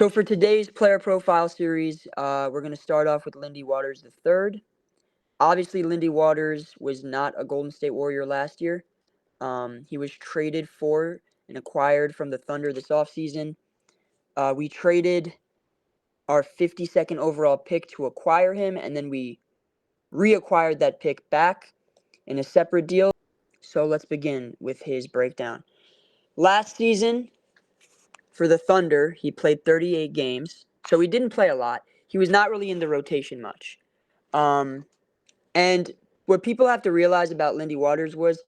So for today's player profile series, we're going to start off with Lindy Waters III. Obviously, Lindy Waters was not a Golden State Warrior last year. He was traded for and acquired from the Thunder this offseason. We traded our 52nd overall pick to acquire him, and then we reacquired that pick back in a separate deal. So let's begin with his breakdown. Last season, for the Thunder, he played 38 games, so he didn't play a lot. He was not really in the rotation much. And what people have to realize about Lindy Waters was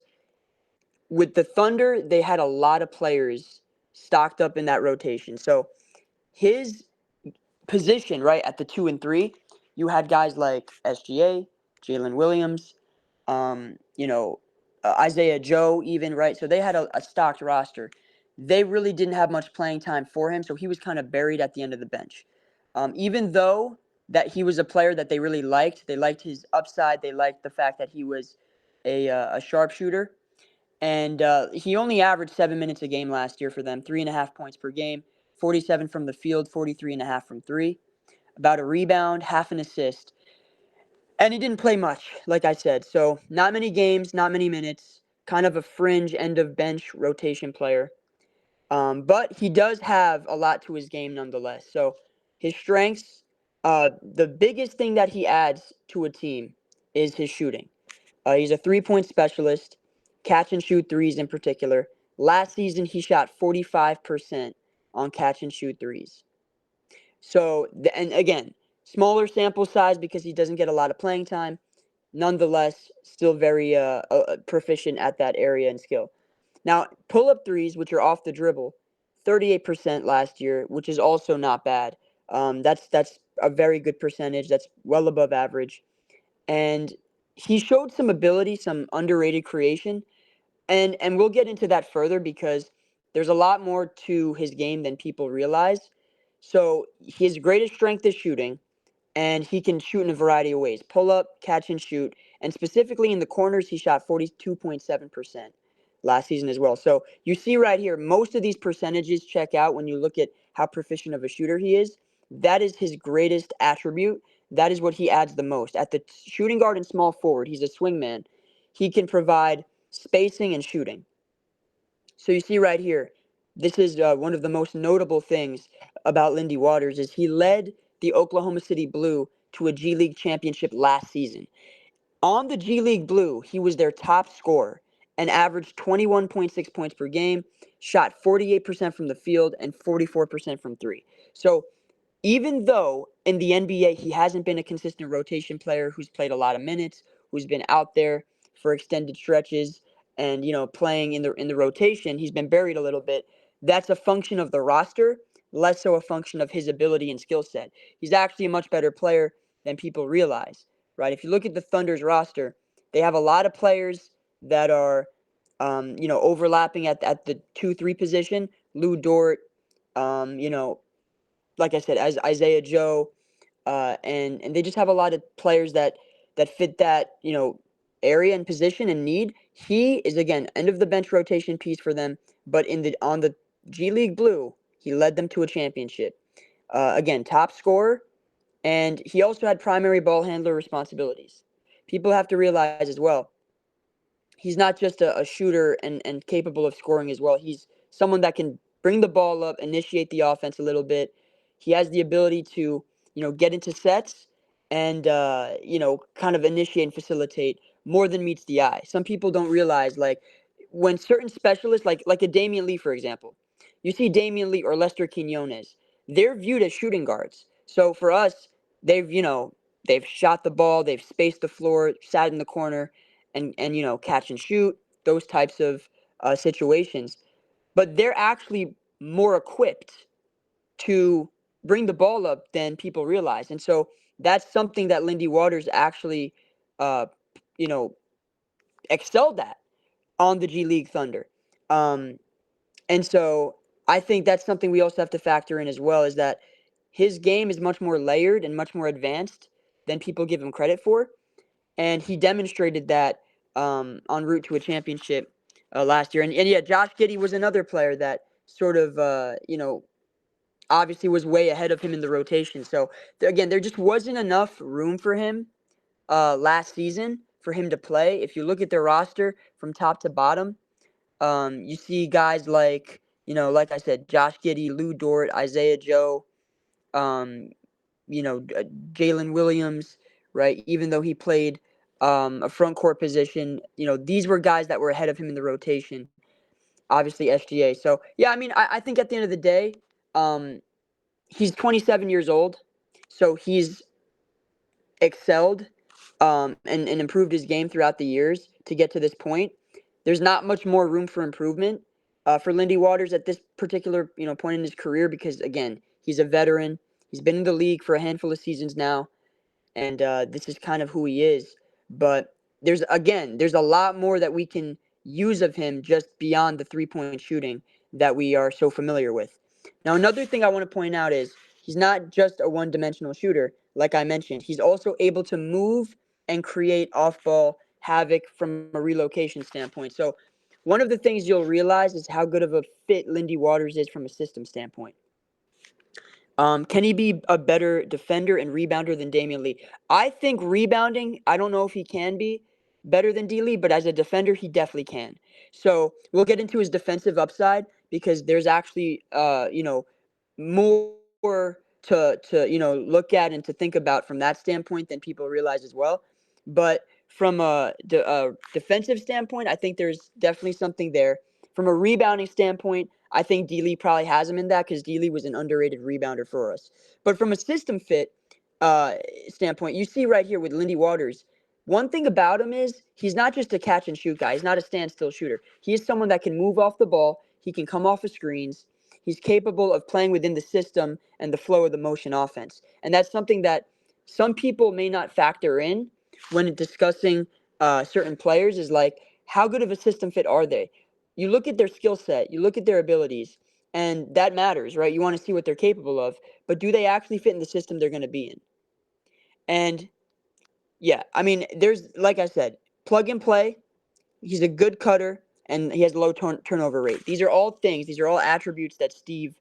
with the Thunder, they had a lot of players stocked up in that rotation. So his position, right, at the 2 and 3, you had guys like SGA, Jalen Williams, Isaiah Joe, even, right? So they had a stocked roster. They really didn't have much playing time for him, so he was kind of buried at the end of the bench. Even though that he was a player that they really liked, they liked his upside, they liked the fact that he was a sharpshooter, and he only averaged 7 minutes a game last year for them, 3.5 points per game, 47 from the field, 43.5 from three, about a rebound, half an assist. And he didn't play much, like I said. So not many games, not many minutes, kind of a fringe end of bench rotation player. But he does have a lot to his game nonetheless. So his strengths, the biggest thing that he adds to a team is his shooting. He's a three-point specialist, catch and shoot threes in particular. Last season, he shot 45% on catch and shoot threes. So, and again, smaller sample size because he doesn't get a lot of playing time. Nonetheless, still very proficient at that area and skill. Now, pull-up threes, which are off the dribble, 38% last year, which is also not bad. That's a very good percentage. That's well above average. And he showed some ability, some underrated creation. And we'll get into that further because there's a lot more to his game than people realize. So his greatest strength is shooting, and he can shoot in a variety of ways. Pull up, catch and shoot. And specifically in the corners, he shot 42.7% last season as well. So you see right here, most of these percentages check out when you look at how proficient of a shooter he is. That is his greatest attribute. That is what he adds the most. At the shooting guard and small forward, he's a swingman. He can provide spacing and shooting. So you see right here, this is one of the most notable things about Lindy Waters is he led the Oklahoma City Blue to a G League championship last season. On the G League Blue, he was their top scorer and averaged 21.6 points per game, shot 48% from the field and 44% from three. So even though in the NBA he hasn't been a consistent rotation player who's played a lot of minutes, who's been out there for extended stretches and playing in the rotation, he's been buried a little bit. That's a function of the roster, less so a function of his ability and skill set. He's actually a much better player than people realize, right? If you look at the Thunder's roster, they have a lot of players that are overlapping at the 2-3 position. Lou Dort, like I said, as Isaiah Joe, and they just have a lot of players that fit that area and position and need. He is again end of the bench rotation piece for them, but on the G League Blue, he led them to a championship. Again, top scorer, and he also had primary ball handler responsibilities. People have to realize as well, he's not just a shooter and capable of scoring as well. He's someone that can bring the ball up, initiate the offense a little bit. He has the ability to, get into sets and, kind of initiate and facilitate more than meets the eye. Some people don't realize, like, when certain specialists, like a Damian Lee, for example, you see Damian Lee or Lester Quinones, they're viewed as shooting guards. So for us, they've shot the ball, they've spaced the floor, sat in the corner, and catch and shoot, those types of situations. But they're actually more equipped to bring the ball up than people realize. And so that's something that Lindy Waters actually, uh, you know, excelled at on the G League Thunder. Um, and so I think that's something we also have to factor in as well, is that his game is much more layered and much more advanced than people give him credit for. And he demonstrated that en route to a championship last year. And yeah, Josh Giddey was another player that sort of, obviously was way ahead of him in the rotation. So again, there just wasn't enough room for him last season for him to play. If you look at their roster from top to bottom, you see guys like, like I said, Josh Giddey, Lou Dort, Isaiah Joe, um, Jalen Williams, right? Even though he played a front court position, these were guys that were ahead of him in the rotation. Obviously, SGA. So yeah, I mean, I think at the end of the day, um, he's 27 years old, so he's excelled and improved his game throughout the years to get to this point. There's not much more room for improvement for Lindy Waters at this particular point in his career because again, he's a veteran. He's been in the league for a handful of seasons now, and this is kind of who he is. But there's a lot more that we can use of him just beyond the 3-point shooting that we are so familiar with. Now, another thing I want to point out is he's not just a one-dimensional shooter, like I mentioned. He's also able to move and create off-ball havoc from a relocation standpoint. So one of the things you'll realize is how good of a fit Lindy Waters is from a system standpoint. Can he be a better defender and rebounder than Damian Lee? I think rebounding, I don't know if he can be better than D Lee, but as a defender, he definitely can. So we'll get into his defensive upside because there's actually, more to look at and to think about from that standpoint than people realize as well. But from a defensive standpoint, I think there's definitely something there. From a rebounding standpoint, I think D Lee probably has him in that because D Lee was an underrated rebounder for us. But from a system fit uh, standpoint, you see right here with Lindy Waters, one thing about him is he's not just a catch and shoot guy. He's not a standstill shooter. He is someone that can move off the ball. He can come off of screens. He's capable of playing within the system and the flow of the motion offense. And that's something that some people may not factor in when discussing certain players is like, how good of a system fit are they? You look at their skill set, you look at their abilities, and that matters, right? You want to see what they're capable of, but do they actually fit in the system they're going to be in? And yeah, I mean, there's, like I said, plug and play. He's a good cutter, and he has a low turnover rate. These are all attributes that Steve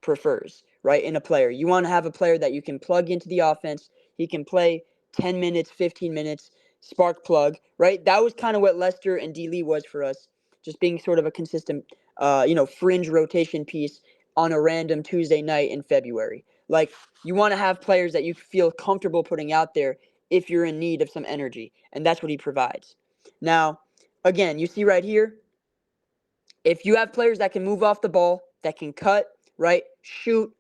prefers, right, in a player. You want to have a player that you can plug into the offense. He can play 10 minutes, 15 minutes, spark plug, right? That was kind of what Lester and D. Lee was for us, just being sort of a consistent, fringe rotation piece on a random Tuesday night in February. Like, you want to have players that you feel comfortable putting out there if you're in need of some energy, and that's what he provides. Now, again, you see right here, if you have players that can move off the ball, that can cut, right, shoot,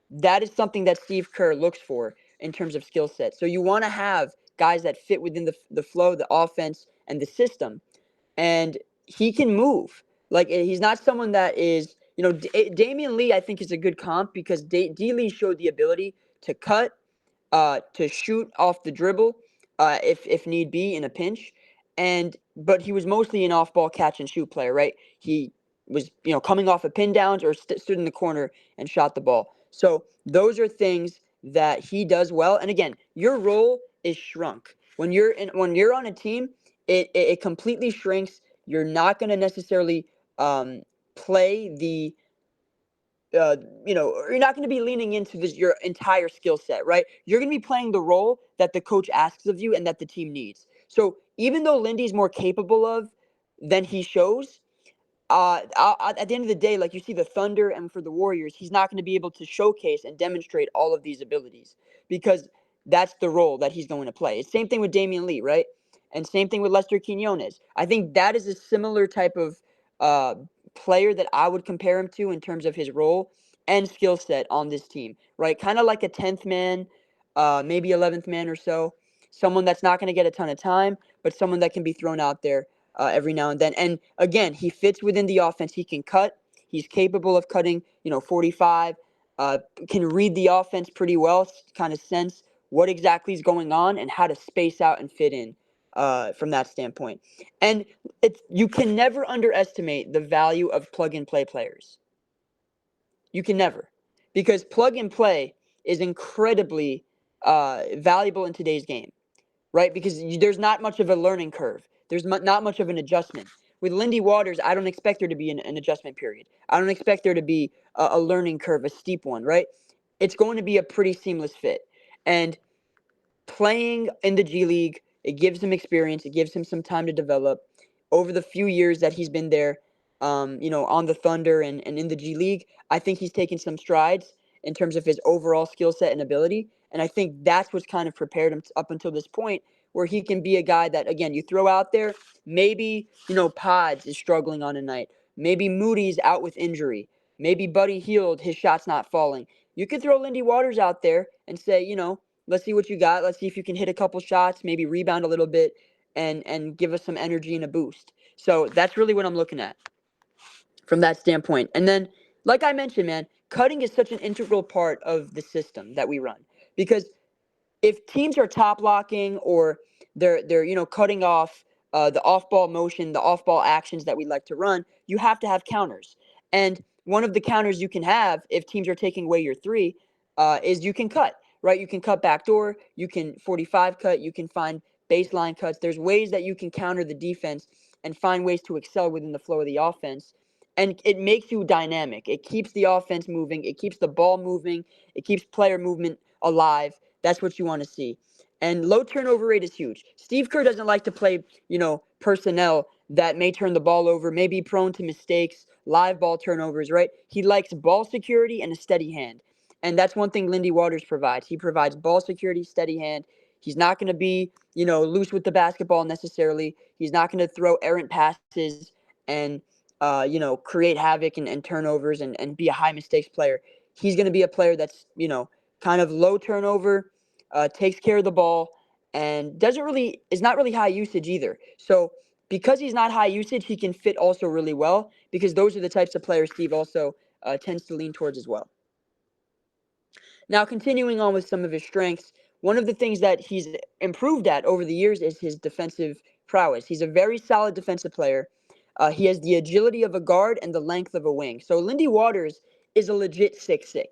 that is something that Steve Kerr looks for in terms of skill set. So you want to have guys that fit within the flow, the offense, and the system. And he can move. Like, he's not someone that is, Damian Lee, I think, is a good comp because D. Lee showed the ability to cut, to shoot off the dribble, if need be in a pinch, but he was mostly an off-ball catch and shoot player, right? He was coming off of pin downs or stood in the corner and shot the ball. So those are things that he does well. And again, your role is shrunk when you're on a team. It completely shrinks. You're not going to necessarily play the you're not going to be leaning into your entire skill set, right? You're going to be playing the role that the coach asks of you and that the team needs. So even though Lindy's more capable of than he shows, at the end of the day, like you see the Thunder and for the Warriors, he's not going to be able to showcase and demonstrate all of these abilities because that's the role that he's going to play. Same thing with Damian Lee, right? And same thing with Lester Quinones. I think that is a similar type of uh, player that I would compare him to in terms of his role and skill set on this team, right? Kind of like a 10th man, maybe 11th man or so. Someone that's not going to get a ton of time, but someone that can be thrown out there every now and then. And again, he fits within the offense. He can cut. He's capable of cutting, 45. Can read the offense pretty well, kind of sense what exactly is going on and how to space out and fit in from that standpoint. And you can never underestimate the value of plug and play players. You can never, because plug and play is incredibly valuable in today's game, right? Because there's not much of a learning curve. There's not much of an adjustment. With Lindy Waters, I don't expect there to be an adjustment period. I don't expect there to be a learning curve, a steep one, right? It's going to be a pretty seamless fit. And playing in the G League, it gives him experience. It gives him some time to develop. Over the few years that he's been there, on the Thunder and in the G League, I think he's taken some strides in terms of his overall skill set and ability. And I think that's what's kind of prepared him up until this point, where he can be a guy that, again, you throw out there. Maybe, Pods is struggling on a night. Maybe Moody's out with injury. Maybe Buddy Hield, his shot's not falling. You could throw Lindy Waters out there and say, let's see what you got. Let's see if you can hit a couple shots, maybe rebound a little bit, and give us some energy and a boost. So that's really what I'm looking at from that standpoint. And then, like I mentioned, man, cutting is such an integral part of the system that we run, because if teams are top locking, or they're cutting off the off ball motion, the off ball actions that we like to run, you have to have counters. And one of the counters you can have if teams are taking away your three is you can cut, right? You can cut backdoor, you can 45 cut, you can find baseline cuts. There's ways that you can counter the defense and find ways to excel within the flow of the offense. And it makes you dynamic. It keeps the offense moving. It keeps the ball moving. It keeps player movement alive. That's what you want to see. And low turnover rate is huge. Steve Kerr doesn't like to play, personnel that may turn the ball over, may be prone to mistakes, live ball turnovers, right? He likes ball security and a steady hand. And that's one thing Lindy Waters provides. He provides ball security, steady hand. He's not going to be, loose with the basketball necessarily. He's not going to throw errant passes and, create havoc and turnovers and be a high mistakes player. He's going to be a player that's, kind of low turnover, takes care of the ball, and is not really high usage either. So because he's not high usage, he can fit also really well, because those are the types of players Steve also tends to lean towards as well. Now, continuing on with some of his strengths, one of the things that he's improved at over the years is his defensive prowess. He's a very solid defensive player. He has the agility of a guard and the length of a wing. So Lindy Waters is a legit 6'6".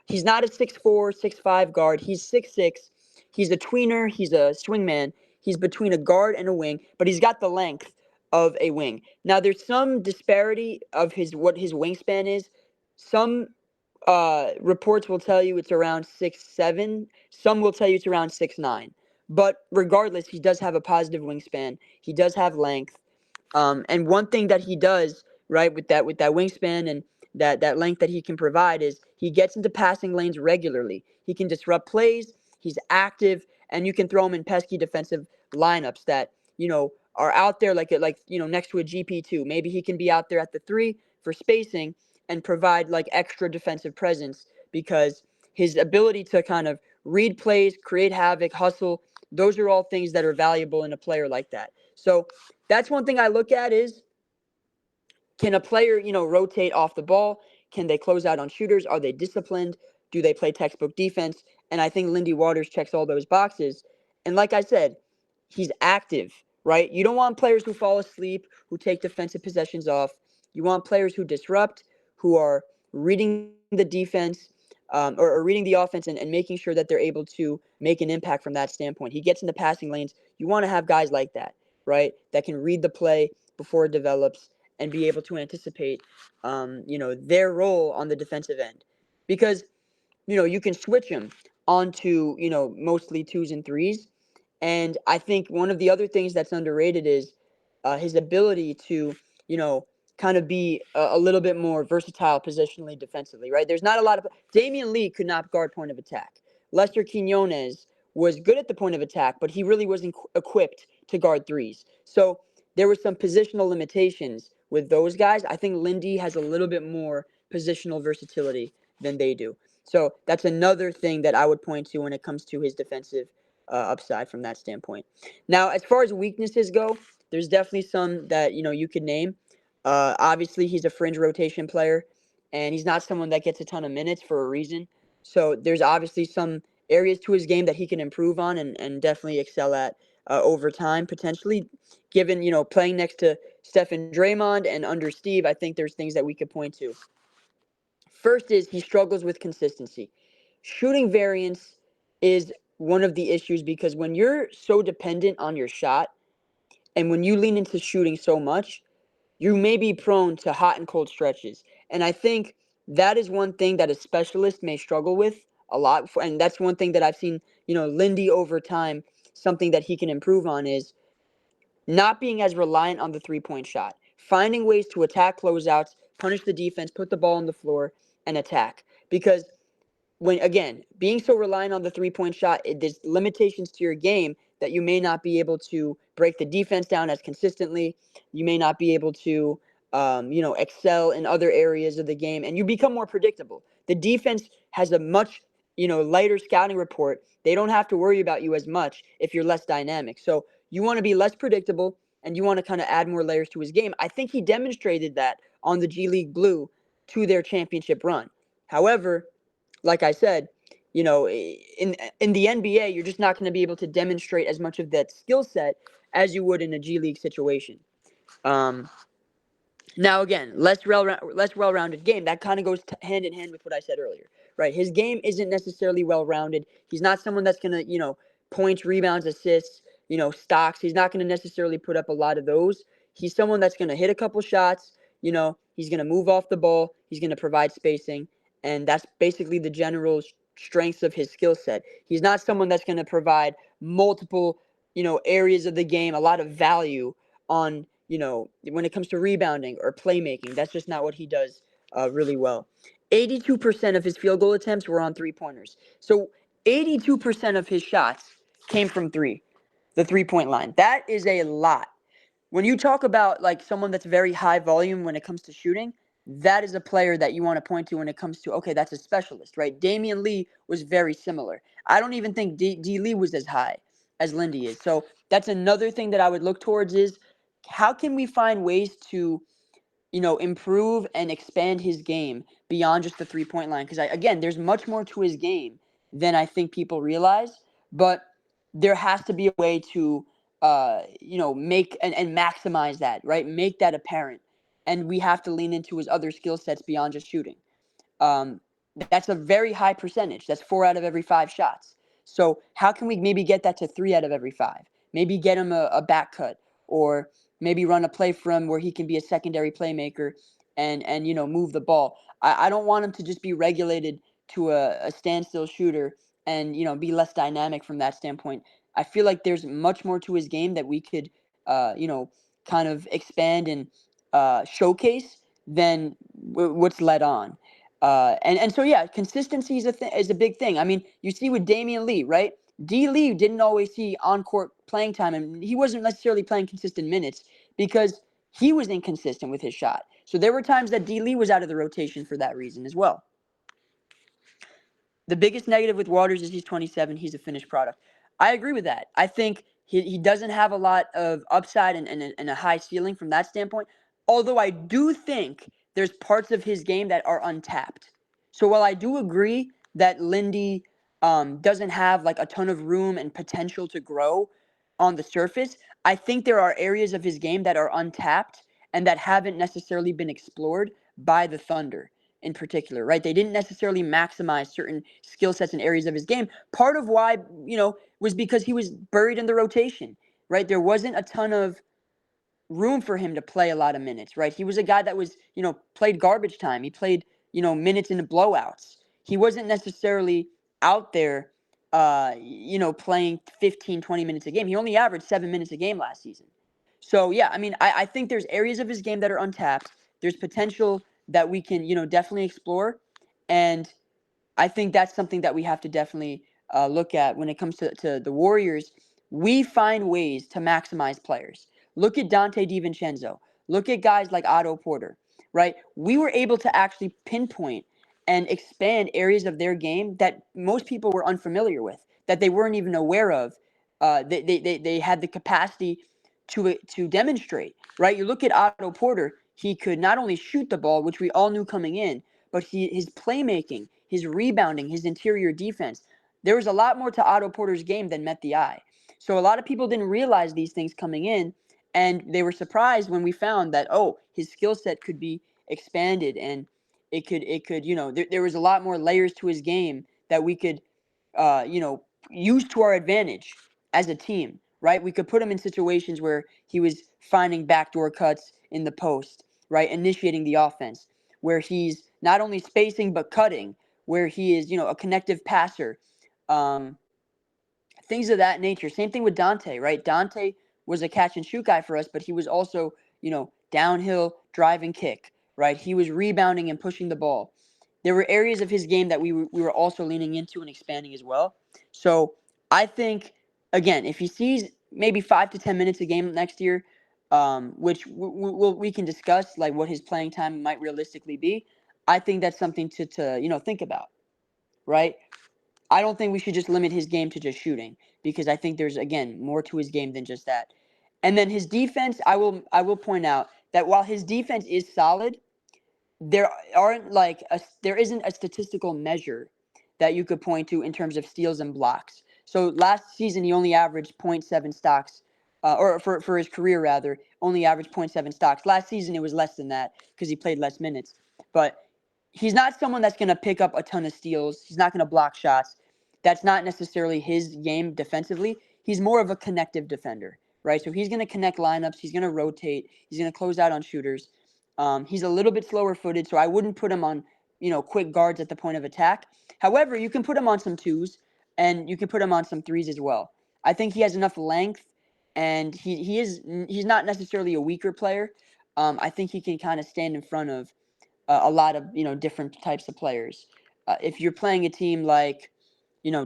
He's not a 6'4", 6'5" guard. He's 6'6". He's a tweener. He's a swingman. He's between a guard and a wing, but he's got the length of a wing. Now, there's some disparity of what his wingspan is. Some reports will tell you it's around 6'7". Some will tell you it's around 6'9". But regardless, he does have a positive wingspan. He does have length. And one thing that he does, right, with that wingspan and that length that he can provide, is he gets into passing lanes regularly. He can disrupt plays. He's active, and you can throw him in pesky defensive lineups that are out there like next to a GP2. Maybe he can be out there at the 3 for spacing and provide like extra defensive presence, because his ability to kind of read plays, create havoc, hustle, those are all things that are valuable in a player like that. So that's one thing I look at is, can a player, rotate off the ball? Can they close out on shooters? Are they disciplined? Do they play textbook defense? And I think Lindy Waters checks all those boxes. And like I said, he's active, right? You don't want players who fall asleep, who take defensive possessions off. You want players who disrupt, who are reading the defense, or reading the offense and making sure that they're able to make an impact from that standpoint. He gets into passing lanes. You want to have guys like that, right? That can read the play before it develops and be able to anticipate, their role on the defensive end. Because, you can switch him onto, mostly 2s and 3s. And I think one of the other things that's underrated is his ability to, kind of be a little bit more versatile positionally defensively, right? There's not a lot of – Damian Lee could not guard point of attack. Lester Quinones was good at the point of attack, but he really wasn't equipped to guard threes. So there were some positional limitations with those guys. I think Lindy has a little bit more positional versatility than they do. So that's another thing that I would point to when it comes to his defensive upside from that standpoint. Now, as far as weaknesses go, there's definitely some that, you could name. Obviously, he's a fringe rotation player, and he's not someone that gets a ton of minutes for a reason. So there's obviously some areas to his game that he can improve on and definitely excel at over time, potentially. Given, playing next to Steph and Draymond and under Steve, I think there's things that we could point to. First is he struggles with consistency. Shooting variance is one of the issues, because when you're so dependent on your shot and when you lean into shooting so much, you may be prone to hot and cold stretches. And I think that is one thing that a specialist may struggle with a lot. And that's one thing that I've seen, Lindy over time, something that he can improve on is not being as reliant on the 3-point shot, finding ways to attack closeouts, punish the defense, put the ball on the floor, and attack. Because when again being so reliant on the 3-point shot, there's limitations to your game that you may not be able to break the defense down as consistently. You may not be able to excel in other areas of the game, and you become more predictable. The defense has a much lighter scouting report. They don't have to worry about you as much if you're less dynamic. So you want to be less predictable, and you want to kind of add more layers to his game. I think he demonstrated that on the G League Blue to their championship run. However, like I said, in the NBA, you're just not going to be able to demonstrate as much of that skill set as you would in a G League situation. Now, again, less well-rounded game. That kind of goes hand in hand with what I said earlier, right? His game isn't necessarily well-rounded. He's not someone that's going to, points, rebounds, assists, stocks. He's not going to necessarily put up a lot of those. He's someone that's going to hit a couple shots. He's going to move off the ball. He's going to provide spacing. And that's basically the general strengths of his skill set. He's not someone that's going to provide multiple, areas of the game, a lot of value on, when it comes to rebounding or playmaking. That's just not what he does really well. 82% of his field goal attempts were on 3-pointers. So 82% of his shots came from the 3-point line. That is a lot. When you talk about like someone that's very high volume when it comes to shooting, that is a player that you want to point to when it comes to, okay, that's a specialist, right? Damian Lee was very similar. I don't even think D Lee was as high as Lindy is. So that's another thing that I would look towards is how can we find ways to, improve and expand his game beyond just the 3-point line? Because, again, there's much more to his game than I think people realize. But there has to be a way to, make and maximize that, right? Make that apparent. And we have to lean into his other skill sets beyond just shooting. Um, that's a very high percentage. That's 4 out of every 5 shots. So how can we maybe get that to 3 out of every 5? Maybe get him a back cut, or maybe run a play for him where he can be a secondary playmaker and move the ball. I don't want him to just be regulated to a standstill shooter and be less dynamic from that standpoint. I feel like there's much more to his game that we could kind of expand and showcase than what's led on. And so yeah, consistency is a big thing. I mean, you see with Damian Lee, right? D Lee didn't always see on-court playing time, and he wasn't necessarily playing consistent minutes because he was inconsistent with his shot. So there were times that D Lee was out of the rotation for that reason as well. The biggest negative with Waters is he's 27. He's a finished product. I agree with that. I think he doesn't have a lot of upside and a high ceiling from that standpoint. Although I do think there's parts of his game that are untapped. So while I do agree that Lindy doesn't have like a ton of room and potential to grow on the surface, I think there are areas of his game that are untapped and that haven't necessarily been explored by the Thunder in particular, right? They didn't necessarily maximize certain skill sets and areas of his game. Part of why, was because he was buried in the rotation, right? There wasn't a ton of room for him to play a lot of minutes, right? He was a guy that was, played garbage time. He played, minutes in the blowouts. He wasn't necessarily out there, playing 15, 20 minutes a game. He only averaged 7 minutes a game last season. So, yeah, I mean, I think there's areas of his game that are untapped. There's potential that we can, definitely explore. And I think that's something that we have to definitely look at when it comes to the Warriors. We find ways to maximize players. Look at Dante DiVincenzo. Look at guys like Otto Porter, right? We were able to actually pinpoint and expand areas of their game that most people were unfamiliar with, that they weren't even aware of. They had the capacity to demonstrate, right? You look at Otto Porter, he could not only shoot the ball, which we all knew coming in, but his playmaking, his rebounding, his interior defense. There was a lot more to Otto Porter's game than met the eye. So a lot of people didn't realize these things coming in, and they were surprised when we found that, his skill set could be expanded, and it could, there was a lot more layers to his game that we could, use to our advantage as a team, right? We could put him in situations where he was finding backdoor cuts in the post, right? Initiating the offense, where he's not only spacing but cutting, where he is, a connective passer. Um, Things of that nature. Same thing with Dante, right? Dante was a catch and shoot guy for us, but he was also, downhill drive and kick, right? He was rebounding and pushing the ball. There were areas of his game that we were also leaning into and expanding as well. So I think, again, if he sees maybe 5 to 10 minutes a game next year, which we can discuss, like what his playing time might realistically be, I think that's something to think about, right? I don't think we should just limit his game to just shooting, because I think there's, again, more to his game than just that. And then his defense, I will point out that while his defense is solid, there isn't a statistical measure that you could point to in terms of steals and blocks. So last season he only averaged .7 stocks, or for his career rather, only averaged .7 stocks. Last season it was less than that because he played less minutes. But he's not someone that's going to pick up a ton of steals. He's not going to block shots. That's not necessarily his game defensively. He's more of a connective defender, right? So he's going to connect lineups. He's going to rotate. He's going to close out on shooters. He's a little bit slower footed, so I wouldn't put him on, quick guards at the point of attack. However, you can put him on some twos, and you can put him on some threes as well. I think he has enough length, and he's not necessarily a weaker player. I think he can kind of stand in front of a lot of different types of players. If you're playing a team like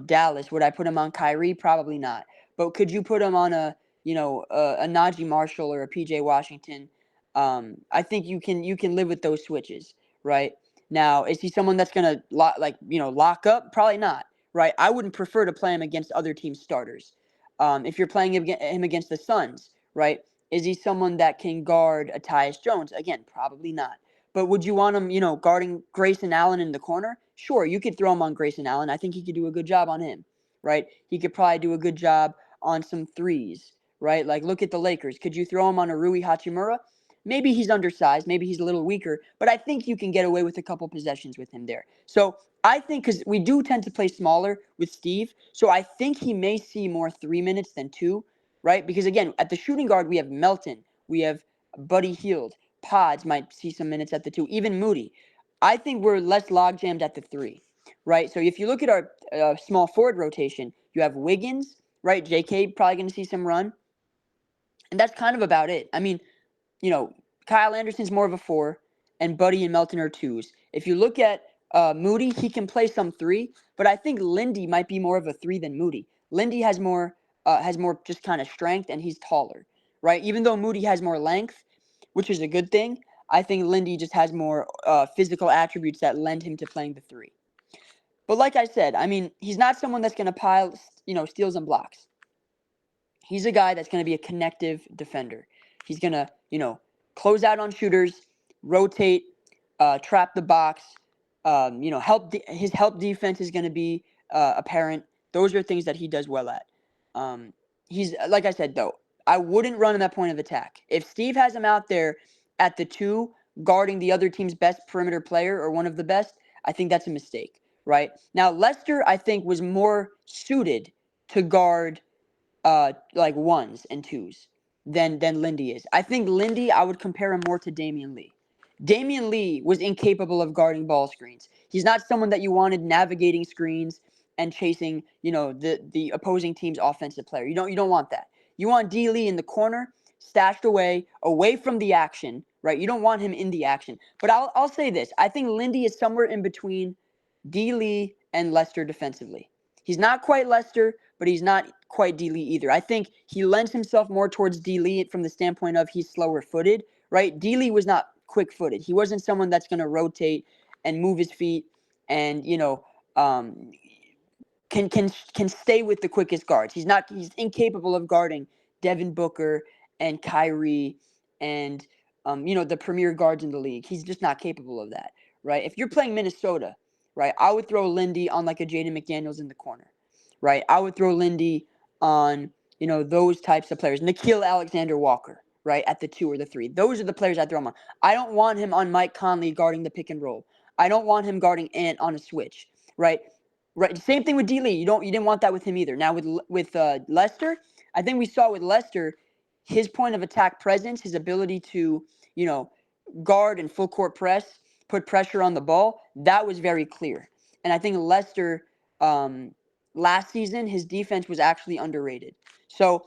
Dallas, would I put him on Kyrie? Probably not. But could you put him on a Najee Marshall or a PJ Washington? I think you can live with those switches, right? Now, is he someone that's gonna lock up? Probably not, right? I wouldn't prefer to play him against other team starters. If you're playing him against the Suns, right? Is he someone that can guard a Tyus Jones? Again, probably not. But would you want him, guarding Grayson Allen in the corner? Sure, you could throw him on Grayson Allen. I think he could do a good job on him, right? He could probably do a good job on some threes, right? Like, look at the Lakers. Could you throw him on a Rui Hachimura? Maybe he's undersized. Maybe he's a little weaker. But I think you can get away with a couple possessions with him there. So I think, because we do tend to play smaller with Steve, so I think he may see more 3 minutes than 2, right? Because, again, at the shooting guard, we have Melton. We have Buddy Hield. Pods might see some minutes at the 2, even Moody. I think we're less log jammed at the 3, right? So if you look at our small forward rotation, you have Wiggins, right? JK probably going to see some run. And that's kind of about it. I mean, Kyle Anderson's more of a 4, and Buddy and Melton are 2s. If you look at Moody, he can play some 3, but I think Lindy might be more of a 3 than Moody. Lindy has more just kind of strength, and he's taller, right? Even though Moody has more length, which is a good thing, I think Lindy just has more physical attributes that lend him to playing the 3. But like I said, I mean, he's not someone that's going to pile, steals and blocks. He's a guy that's going to be a connective defender. He's going to, close out on shooters, rotate, trap the box, his help defense is going to be apparent. Those are things that he does well at. He's, like I said, though, I wouldn't run him at point of attack. If Steve has him out there at the 2 guarding the other team's best perimeter player or one of the best, I think that's a mistake, right? Now, Lester, I think, was more suited to guard like 1s and 2s than Lindy is. I think Lindy, I would compare him more to Damian Lee. Damian Lee was incapable of guarding ball screens. He's not someone that you wanted navigating screens and chasing, the opposing team's offensive player. You don't want that. You want D. Lee in the corner, stashed away from the action, right? You don't want him in the action. But I'll say this. I think Lindy is somewhere in between D. Lee and Lester defensively. He's not quite Lester, but he's not quite D. Lee either. I think he lends himself more towards D. Lee from the standpoint of he's slower footed, right? D. Lee was not quick footed. He wasn't someone that's going to rotate and move his feet and, can stay with the quickest guards. He's incapable of guarding Devin Booker and Kyrie and the premier guards in the league. He's just not capable of that, right? If you're playing Minnesota, right, I would throw Lindy on like a Jaden McDaniels in the corner, right? I would throw Lindy on those types of players. Nickeil Alexander-Walker, right, at the 2 or the 3. Those are the players I throw him on. I don't want him on Mike Conley guarding the pick and roll. I don't want him guarding Ant on a switch, right? Right. Same thing with D. Lee. You didn't want that with him either. Now with Lester, I think we saw with Lester, his point of attack presence, his ability to guard and full court press, put pressure on the ball, that was very clear. And I think Leicester, last season, his defense was actually underrated. So,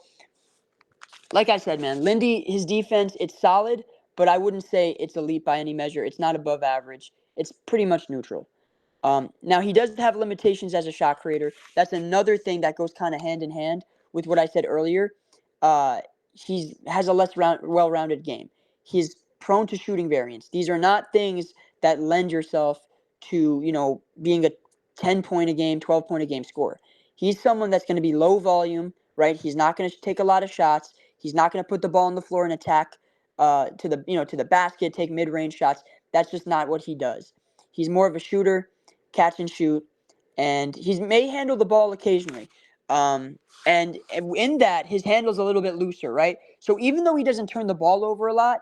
like I said, man, Lindy, his defense, it's solid, but I wouldn't say it's elite by any measure. It's not above average. It's pretty much neutral. Now, he does have limitations as a shot creator. That's another thing that goes kind of hand in hand with what I said earlier. He has a less well-rounded game. He's prone to shooting variance. These are not things that lend yourself to, being a 10-point a game, 12-point a game scorer. He's someone that's going to be low volume, right? He's not going to take a lot of shots. He's not going to put the ball on the floor and attack to the basket, take mid-range shots. That's just not what he does. He's more of a shooter, catch and shoot, and he may handle the ball occasionally. And in that, his handle's a little bit looser, right? So even though he doesn't turn the ball over a lot,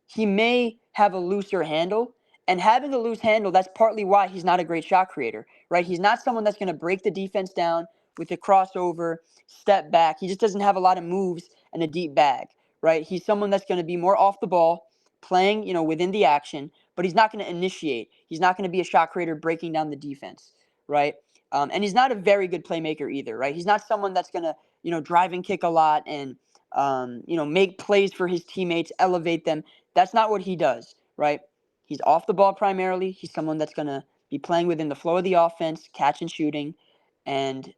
he may have a looser handle. And having a loose handle, that's partly why he's not a great shot creator, right? He's not someone that's going to break the defense down with a crossover, step back. He just doesn't have a lot of moves and a deep bag, right? He's someone that's going to be more off the ball, playing, within the action, but he's not going to initiate. He's not going to be a shot creator breaking down the defense, right? And he's not a very good playmaker either, right? He's not someone that's going to, drive and kick a lot and, make plays for his teammates, elevate them. That's not what he does, right? He's off the ball primarily. He's someone that's going to be playing within the flow of the offense, catch and shooting. And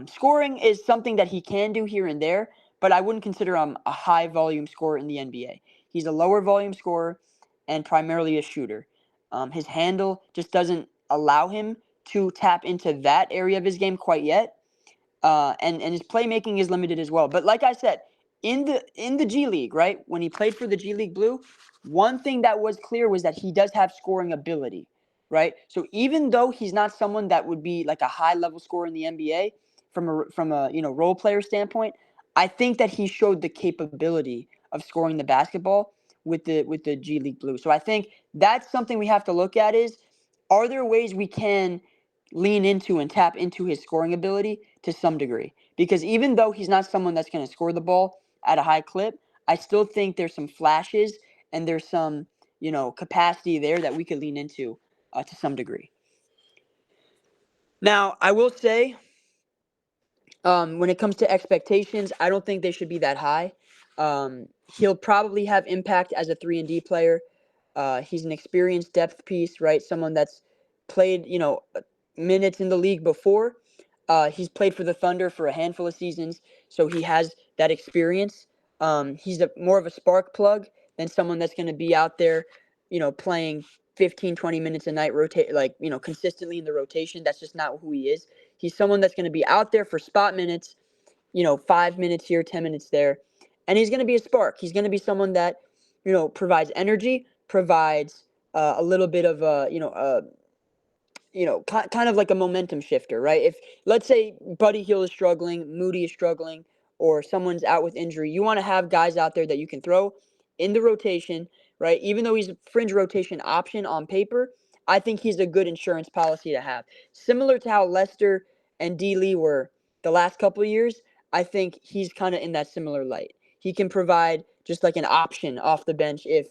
scoring is something that he can do here and there, but I wouldn't consider him a high volume scorer in the NBA. He's a lower volume scorer and primarily a shooter. His handle just doesn't allow him to tap into that area of his game quite yet. And his playmaking is limited as well. But like I said, in the G League, right, when he played for the G League Blue, one thing that was clear was that he does have scoring ability, right? So even though he's not someone that would be like a high level scorer in the NBA from a role player standpoint, I think that he showed the capability of scoring the basketball with the G League Blue. So I think that's something we have to look at is, are there ways we can lean into and tap into his scoring ability to some degree? Because even though he's not someone that's going to score the ball at a high clip, I still think there's some flashes and there's some, capacity there that we could lean into to some degree. Now, I will say, when it comes to expectations, I don't think they should be that high. He'll probably have impact as a 3-and-D player. He's an experienced depth piece, right? Someone that's played, minutes in the league before. He's played for the Thunder for a handful of seasons, so he has that experience. He's more of a spark plug than someone that's going to be out there, playing 15, 20 minutes a night, consistently in the rotation. That's just not who he is. He's someone that's going to be out there for spot minutes, 5 minutes here, 10 minutes there. And he's going to be a spark. He's going to be someone that, provides energy, provides a little bit of kind of like a momentum shifter, right? If, let's say, Buddy Hield is struggling, Moody is struggling, or someone's out with injury, you want to have guys out there that you can throw in the rotation, right? Even though he's a fringe rotation option on paper, I think he's a good insurance policy to have. Similar to how Lester and D. Lee were the last couple of years, I think he's kind of in that similar light. He can provide just like an option off the bench if,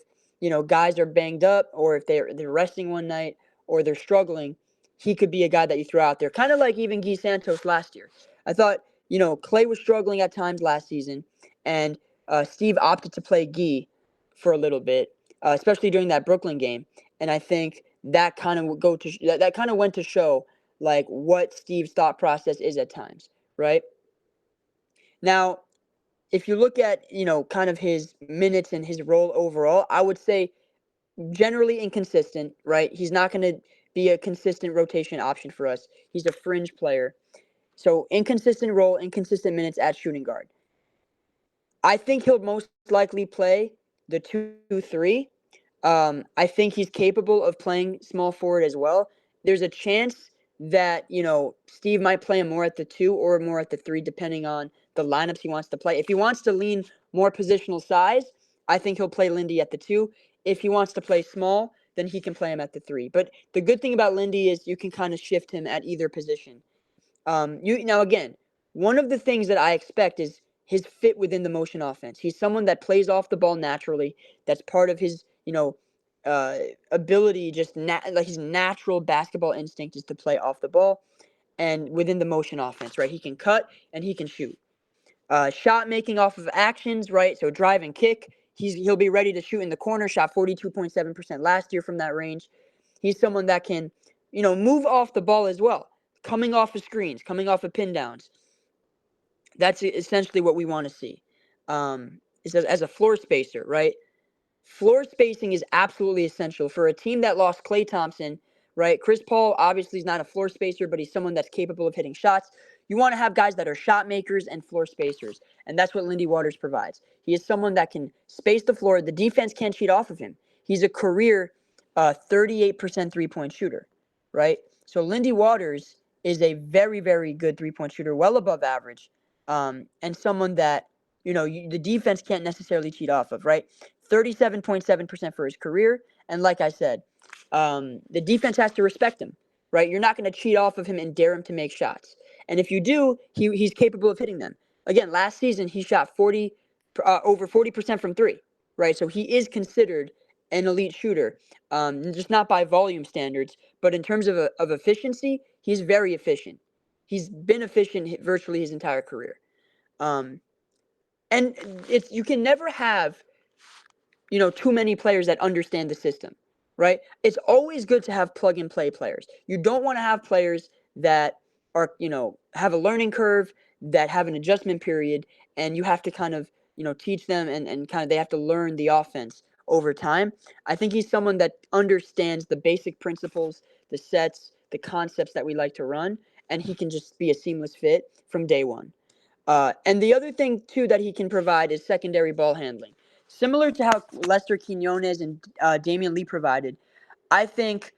guys are banged up or if they're resting one night or they're struggling. He could be a guy that you throw out there, kind of like even Guy Santos last year. I thought, Clay was struggling at times last season, and Steve opted to play Guy for a little bit, especially during that Brooklyn game. And I think that kind of that kind of went to show like what Steve's thought process is at times, right? Now, if you look at kind of his minutes and his role overall, I would say generally inconsistent, right? He's not going to be a consistent rotation option for us. He's a fringe player. So inconsistent role, inconsistent minutes at shooting guard. I think he'll most likely play the 2-3. I think he's capable of playing small forward as well. There's a chance that, Steve might play him more at the 2 or more at the 3, depending on the lineups he wants to play. If he wants to lean more positional size, I think he'll play Lindy at the 2. If he wants to play small, then he can play him at the 3. But the good thing about Lindy is you can kind of shift him at either position. Now again, one of the things that I expect is his fit within the motion offense. He's someone that plays off the ball naturally. That's part of his, ability, like his natural basketball instinct is to play off the ball and within the motion offense, right? He can cut and he can shoot. Shot making off of actions, right? So drive and kick. He'll be ready to shoot in the corner. Shot 42.7% last year from that range. He's someone that can, move off the ball as well, coming off of screens, coming off of pin downs. That's essentially what we want to see. As a floor spacer, right? Floor spacing is absolutely essential for a team that lost Klay Thompson, right? Chris Paul obviously is not a floor spacer, but he's someone that's capable of hitting shots. You want to have guys that are shot makers and floor spacers, and that's what Lindy Waters provides. He is someone that can space the floor. The defense can't cheat off of him. He's a career 38% three-point shooter, right? So Lindy Waters is a very, very good three-point shooter, well above average, and someone that, the defense can't necessarily cheat off of, right? 37.7% for his career. And like I said, the defense has to respect him, right? You're not going to cheat off of him and dare him to make shots. And if you do, he's capable of hitting them. Again, last season, he shot over 40% from three, right? So he is considered an elite shooter, just not by volume standards, but in terms of efficiency, he's very efficient. He's been efficient virtually his entire career. And you can never have too many players that understand the system, right? It's always good to have plug and play players. You don't want to have players that are, have a learning curve, that have an adjustment period, and you have to kind of, teach them and kind of they have to learn the offense over time. I think he's someone that understands the basic principles, the sets, the concepts that we like to run, and he can just be a seamless fit from day one. And the other thing, too, that he can provide is secondary ball handling. Similar to how Lester Quinones and Damian Lee provided, I think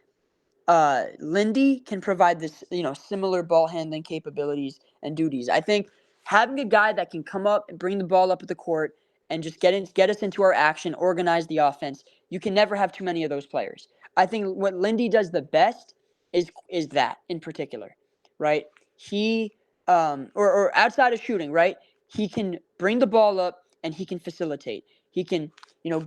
Lindy can provide this, similar ball handling capabilities and duties. I think having a guy that can come up and bring the ball up at the court and just get us into our action, organize the offense, you can never have too many of those players. I think what Lindy does the best is that in particular, right? He or outside of shooting, right? He can bring the ball up and he can facilitate. He can,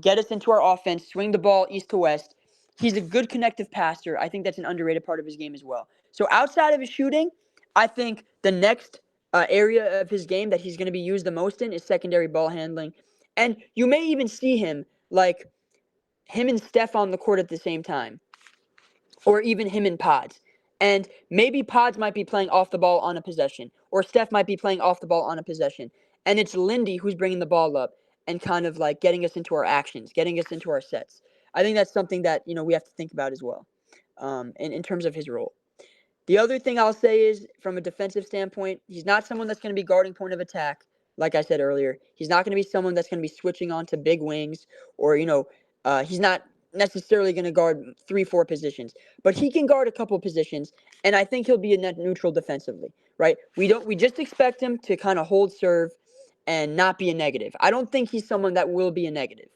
get us into our offense, swing the ball east to west. He's a good connective passer. I think that's an underrated part of his game as well. So outside of his shooting, I think the next area of his game that he's going to be used the most in is secondary ball handling. And you may even see him and Steph on the court at the same time, or even him and Pods. And maybe Pods might be playing off the ball on a possession, or Steph might be playing off the ball on a possession. And it's Lindy who's bringing the ball up and kind of like getting us into our actions, getting us into our sets. I think that's something that, we have to think about as well in terms of his role. The other thing I'll say is, from a defensive standpoint, he's not someone that's going to be guarding point of attack, like I said earlier. He's not going to be someone that's going to be switching on to big wings, or, he's not necessarily going to guard 3-4 positions, but he can guard a couple positions, and I think he'll be a net neutral defensively, right? We just expect him to kind of hold serve and not be a negative. I don't think he's someone that will be a negative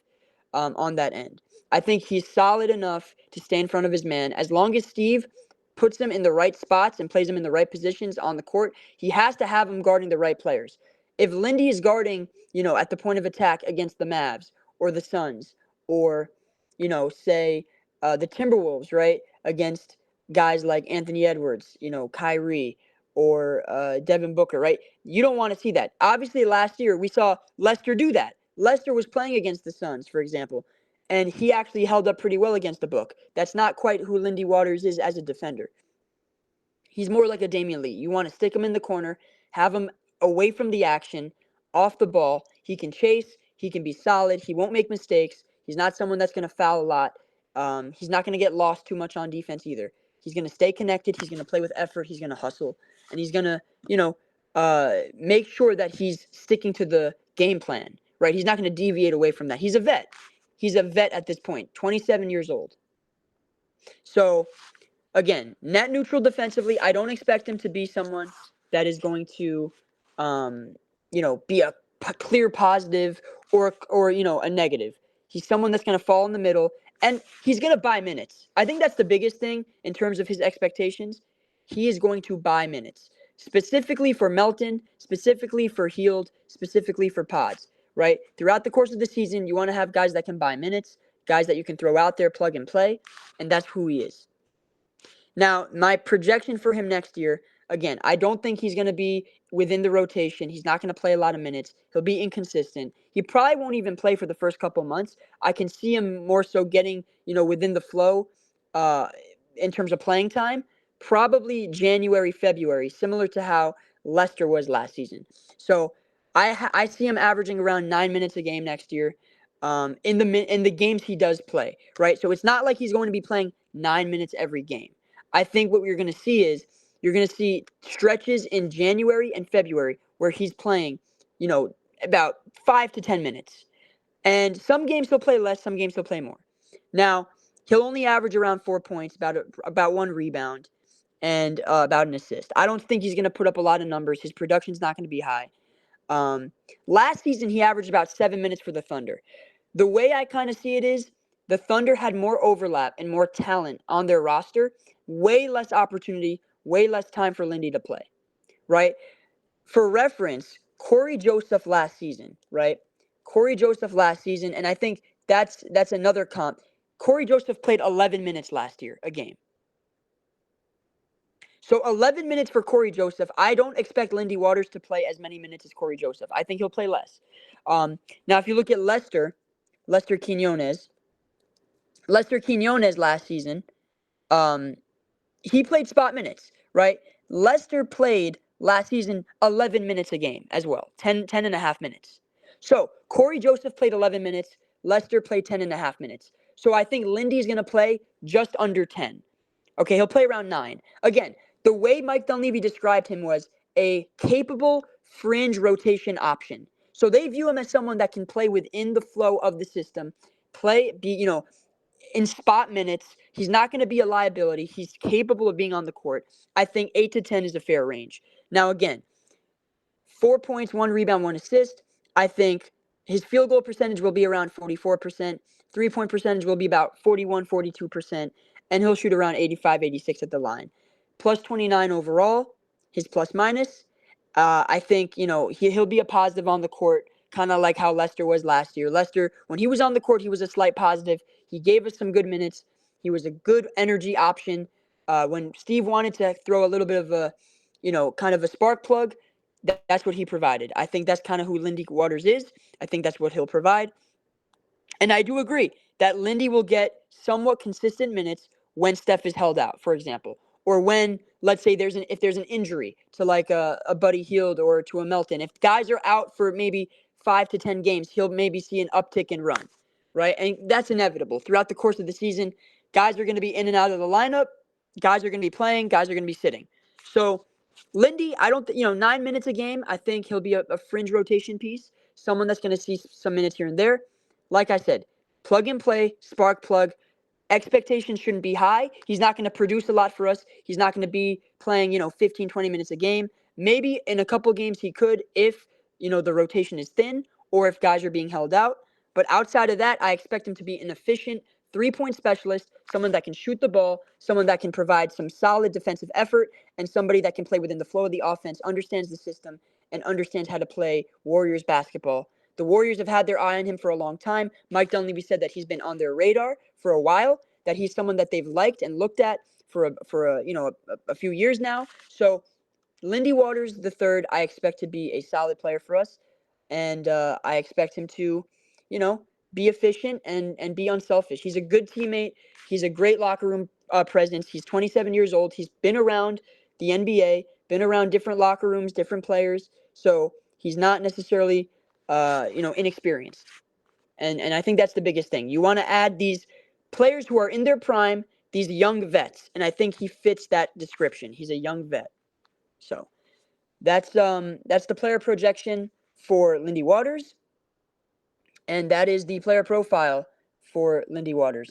on that end. I think he's solid enough to stay in front of his man. As long as Steve puts him in the right spots and plays him in the right positions on the court, he has to have him guarding the right players. If Lindy is guarding, at the point of attack against the Mavs or the Suns, or, say the Timberwolves, right, against guys like Anthony Edwards, Kyrie, or Devin Booker, right? You don't want to see that. Obviously, last year we saw Lester do that. Lester was playing against the Suns, for example, and he actually held up pretty well against the book. That's not quite who Lindy Waters is as a defender. He's more like a Damian Lee. You want to stick him in the corner, have him away from the action, off the ball. He can chase. He can be solid. He won't make mistakes. He's not someone that's going to foul a lot. He's not going to get lost too much on defense either. He's going to stay connected. He's going to play with effort. He's going to hustle. And he's going to, make sure that he's sticking to the game plan, right? He's not going to deviate away from that. He's a vet. He's a vet at this point, 27 years old. So, again, net neutral defensively. I don't expect him to be someone that is going to, be a clear positive or a negative. He's someone that's going to fall in the middle, and he's going to buy minutes. I think that's the biggest thing in terms of his expectations. He is going to buy minutes, specifically for Melton, specifically for Hield, specifically for Pods, right? Throughout the course of the season, you want to have guys that can buy minutes, guys that you can throw out there, plug and play, and that's who he is. Now, my projection for him next year, again, I don't think he's going to be within the rotation. He's not going to play a lot of minutes. He'll be inconsistent. He probably won't even play for the first couple months. I can see him more so getting, within the flow in terms of playing time, probably January, February, similar to how Lester was last season. So I see him averaging around 9 minutes a game next year. In the games he does play, right? So it's not like he's going to be playing 9 minutes every game. I think what you're going to see is you're going to see stretches in January and February where he's playing, about 5 to 10 minutes. And some games he'll play less, some games he'll play more. Now, he'll only average around 4 points, about 1 rebound, and about an assist. I don't think he's going to put up a lot of numbers. His production's not going to be high. Last season, he averaged about 7 minutes for the Thunder. The way I kind of see it is the Thunder had more overlap and more talent on their roster, way less opportunity, way less time for Lindy to play, right? For reference, Corey Joseph last season, right? Corey Joseph last season, and I think that's another comp. Corey Joseph played 11 minutes last year, a game. So 11 minutes for Corey Joseph. I don't expect Lindy Waters to play as many minutes as Corey Joseph. I think he'll play less. Now, if you look at Lester Quinones last season, he played spot minutes, right? Lester played last season 11 minutes a game as well, 10 and a half minutes. So Corey Joseph played 11 minutes. Lester played 10 and a half minutes. So I think Lindy's going to play just under 10. Okay, he'll play around 9. Again, the way Mike Dunleavy described him was a capable fringe rotation option. So they view him as someone that can play within the flow of the system, in spot minutes. He's not going to be a liability. He's capable of being on the court. I think 8 to 10 is a fair range. Now, again, 4 points, 1 rebound, 1 assist. I think his field goal percentage will be around 44%. 3-point percentage will be about 41, 42%. And he'll shoot around 85, 86 at the line. Plus 29 overall, his plus minus. I think, he'll be a positive on the court, kind of like how Lester was last year. Lester, when he was on the court, he was a slight positive. He gave us some good minutes. He was a good energy option. When Steve wanted to throw a little bit of a, kind of a spark plug, that's what he provided. I think that's kind of who Lindy Waters is. I think that's what he'll provide. And I do agree that Lindy will get somewhat consistent minutes when Steph is held out, for example. Or when, let's say, if there's an injury to like a Buddy Hield or to a Melton. If guys are out for maybe 5 to 10 games, he'll maybe see an uptick in run, right? And that's inevitable. Throughout the course of the season, guys are going to be in and out of the lineup. Guys are going to be playing. Guys are going to be sitting. So Lindy, 9 minutes a game, I think he'll be a fringe rotation piece, someone that's going to see some minutes here and there. Like I said, plug and play, spark plug. Expectations shouldn't be high. He's not going to produce a lot for us. He's not going to be playing, 15, 20 minutes a game. Maybe in a couple games he could if, the rotation is thin or if guys are being held out. But outside of that, I expect him to be an efficient 3-point specialist, someone that can shoot the ball, someone that can provide some solid defensive effort, and somebody that can play within the flow of the offense, understands the system, and understands how to play Warriors basketball. The Warriors have had their eye on him for a long time. Mike Dunleavy said that he's been on their radar for a while, that he's someone that they've liked and looked at for a few years now. So Lindy Waters III, I expect to be a solid player for us, and I expect him to, be efficient and be unselfish. He's a good teammate. He's a great locker room presence. He's 27 years old. He's been around the NBA, been around different locker rooms, different players. So he's not necessarily, inexperienced. And I think that's the biggest thing. You want to add these players who are in their prime, these young vets, and I think he fits that description. He's a young vet. So that's the player projection for Lindy Waters, and that is the player profile for Lindy Waters.